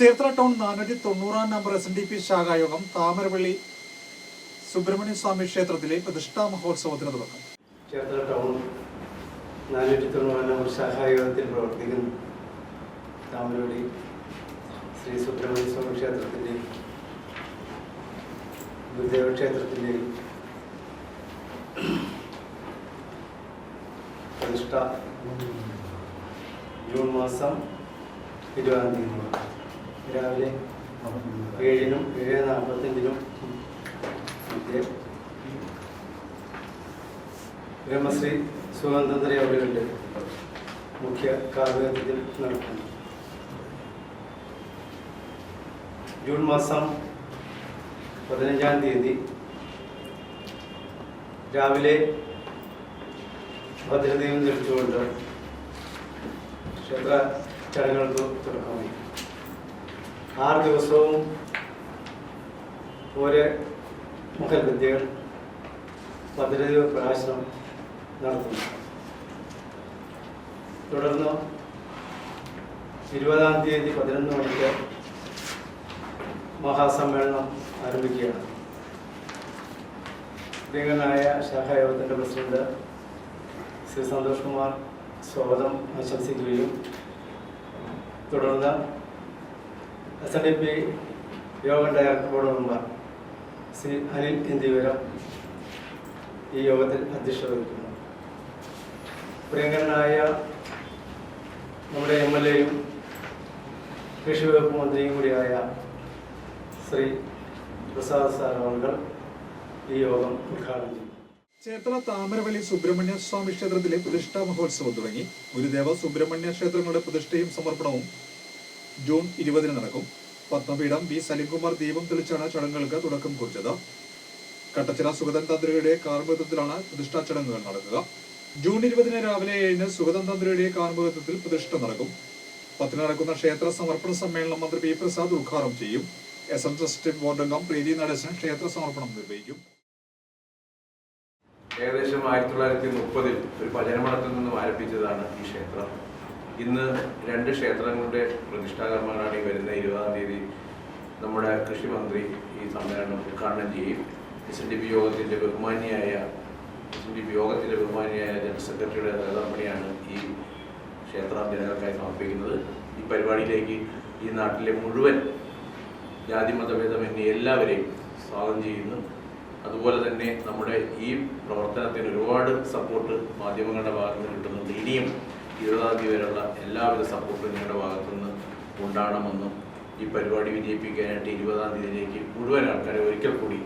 Cherthala town 490 number SNDP ശാഖായോഗം താമരപള്ളി സുബ്രഹ്മണ്യ സ്വാമി ക്ഷേത്രത്തിലെ പ്രതിഷ്ഠാ മഹോത്സവത്തിന് തുടക്കം. ചേർത്തല ടൗൺ 490 നമ്പർ ശാഖായോഗത്തിൽ പ്രവർത്തിക്കുന്ന താമരപള്ളി ശ്രീ സുബ്രഹ്മണ്യ സ്വാമി ക്ഷേത്രത്തിൻ്റെയും ഗുരുദേവ ക്ഷേത്രത്തിൻ്റെയും പ്രതിഷ്ഠ ജൂൺ മാസം 20-ാം തീയതി രാവിലെ 7-നും 7:45-നും ബ്രഹ്മശ്രീ സുഗന്ധദ്രവ്യ അവരുടെ മുഖ്യ കാർമ്മികത്വത്തിൽ നടക്കുന്നു. ജൂൺ മാസം 15-ാം തീയതി രാവിലെ ഭദ്രദീപം തെളിച്ചുകൊണ്ട് ക്ഷേത്ര ചടങ്ങുകൾക്ക് തുടക്കമായി. 6 ദിവസവും ഓരോ മുഖവിദ്യകൾ ഭദ്രദീപ പ്രകാശനം നടത്തുന്നു. തുടർന്ന് 20-ാം തീയതി 11 മണിക്ക് മഹാസമ്മേളനം ആരംഭിക്കുകയാണ്. പ്രിയങ്കരനായ ശാഖായോഗത്തിൻ്റെ പ്രസിഡന്റ് ശ്രീ സന്തോഷ് കുമാർ സ്വാഗതം ആശംസിക്കുകയും തുടർന്ന് SNDP യോഗം director board member Shri Anil Inthyavaram ഈ യോഗത്തിൽ അധ്യക്ഷത വഹിക്കുന്നു. പ്രിയങ്കരനായ നമ്മുടെ MLAയും കൃഷി വകുപ്പ് മന്ത്രിയും കൂടിയായ ശ്രീ പ്രസാദ് സാർ അവർ ഈ യോഗം ഉദ്ഘാടനം ചെയ്തു. ചേർത്തല താമരപള്ളി സുബ്രഹ്മണ്യ സ്വാമി ക്ഷേത്രത്തിലെ പ്രതിഷ്ഠാ മഹോത്സവം തുടങ്ങി. ഗുരുദേവ സുബ്രഹ്മണ്യ ക്ഷേത്രങ്ങളുടെ പ്രതിഷ്ഠയും സമർപ്പണവും ജൂൺ 20-ന് നടക്കും. പത്മപീഠം B. സലിംകുമാർ ദീപം തെളിച്ചാണ് ചടങ്ങുകൾക്ക് തുടക്കം കുറിച്ചത്. കട്ടച്ചിറ സുഗതൻ തന്ത്രിയുടെ കാർമ്മികത്വത്തിലാണ് പ്രതിഷ്ഠാ ചടങ്ങുകൾ നടക്കുക. ജൂൺ 20-ന് രാവിലെ 7-ന് സുഗതൻ തന്ത്രിയുടെ കാർമ്മികത്വത്തിൽ പ്രതിഷ്ഠ നടക്കും. 10-ന് നടക്കുന്ന ക്ഷേത്ര സമർപ്പണ സമ്മേളനം മന്ത്രി P. പ്രസാദ് ഉദ്ഘാടനം ചെയ്യും. SM ട്രസ്റ്റ് ബോർഡ് അംഗം പ്രീതി നടേശൻ ക്ഷേത്ര സമർപ്പണം നിർവഹിക്കും. ഏകദേശം 1930-ൽ ഒരു ഭജനമഠത്തിൽ നിന്നും ആരംഭിച്ചതാണ് ഈ ക്ഷേത്രം. ഇന്ന് 2 ക്ഷേത്രങ്ങളുടെ പ്രതിഷ്ഠാകർമ്മങ്ങളാണ് ഈ വരുന്ന 20-ാം തീയതി നമ്മുടെ കൃഷിമന്ത്രി ഈ സമ്മേളനം ഉദ്ഘാടനം ചെയ്യും. SNDP യോഗത്തിൻ്റെ ബഹുമാന്യായ ജനറൽ സെക്രട്ടറിയുടെ നേതൃത്വത്തിലാണ് ഈ ക്ഷേത്രം ജനങ്ങൾക്കായി സമർപ്പിക്കുന്നത്. ഈ പരിപാടിയിലേക്ക് ഈ നാട്ടിലെ മുഴുവൻ ജാതിമതഭേദമന്യേ എല്ലാവരെയും സ്വാഗതം ചെയ്യുന്നു. അതുപോലെ തന്നെ നമ്മുടെ ഈ പ്രവർത്തനത്തിന് ഒരുപാട് സപ്പോർട്ട് മാധ്യമങ്ങളുടെ ഭാഗത്ത് നിന്ന് കിട്ടുന്നുണ്ട്. ഇനിയും 20-ാം തീയതി വരെയുള്ള എല്ലാവിധ സപ്പോർട്ടും ഞങ്ങളുടെ ഭാഗത്തുനിന്ന് ഉണ്ടാകണമെന്നും ഈ പരിപാടി വിജയിപ്പിക്കാനായിട്ട് 20-ാം തീയതിയിലേക്ക് മുഴുവൻ ആൾക്കാരെ ഒരിക്കൽ കൂടി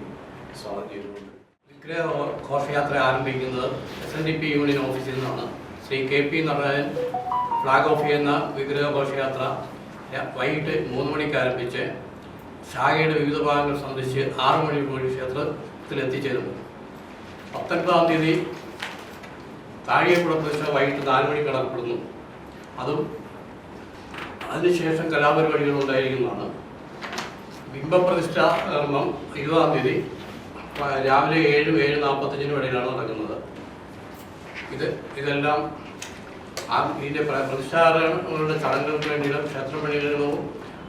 സ്വാഗതം ചെയ്തുകൊണ്ട് വിഗ്രഹ ഘോഷയാത്ര ആരംഭിക്കുന്നത് SNDP യൂണിയൻ ഓഫീസിൽ നിന്നാണ്. Shri KP Natarajan flag off ചെയ്യുന്ന വിഗ്രഹ ഘോഷയാത്ര വൈകിട്ട് 3 മണിക്ക് ആരംഭിച്ച് ശാഖയുടെ വിവിധ ഭാഗങ്ങൾ സന്ദർശിച്ച് 6 മണിക്കൂടി ക്ഷേത്രത്തിൽ എത്തിച്ചേരുന്നു. 19-ാം തീയതി താഴെക്കുട പ്രതിഷ്ഠ വൈകിട്ട് 4 മണിക്ക് നടത്തപ്പെടുന്നു. അതിനുശേഷം കലാപരിപാടികൾ ഉണ്ടായിരിക്കുന്നതാണ്. ബിംബപ്രതിഷ്ഠ കർമ്മം 20-ാം തീയതി രാവിലെ 7-7:45 ഇടയിലാണ് നടക്കുന്നത്. ഇതെല്ലാം ഇതിൻ്റെ പ്രതിഷ്ഠാകളുടെ ചടങ്ങുകൾക്ക് വേണ്ടിയുള്ള ക്ഷേത്രപണികളും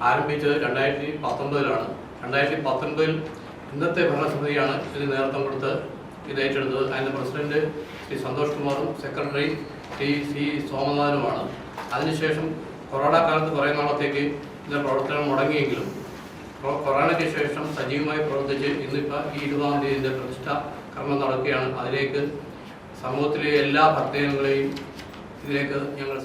ആരംഭിച്ചത് 2019-ലാണ്. 2019-ൽ ഇന്നത്തെ ഭരണസമിതിയാണ് ഇതിന് നേതൃത്വം കൊടുത്ത് ഇത് ഏറ്റെടുത്തത്. അതിൻ്റെ പ്രസിഡന്റ് ശ്രീ സന്തോഷ് കുമാറും സെക്രട്ടറി C. സോമനാഥനുമാണ്. അതിനുശേഷം കൊറോണ കാലത്ത് കുറേ നാളത്തേക്ക് ഇതിൻ്റെ പ്രവർത്തനം മുടങ്ങിയെങ്കിലും കൊറോണയ്ക്ക് ശേഷം സജീവമായി പ്രവർത്തിച്ച് ഇന്നിപ്പോൾ ഈ 20-ാം തീയതിൻ്റെ പ്രതിഷ്ഠാ കർമ്മം നടക്കുകയാണ്. അതിലേക്ക് സമൂഹത്തിലെ എല്ലാ ഭക്തജനങ്ങളെയും ഇതിലേക്ക് ഞങ്ങൾ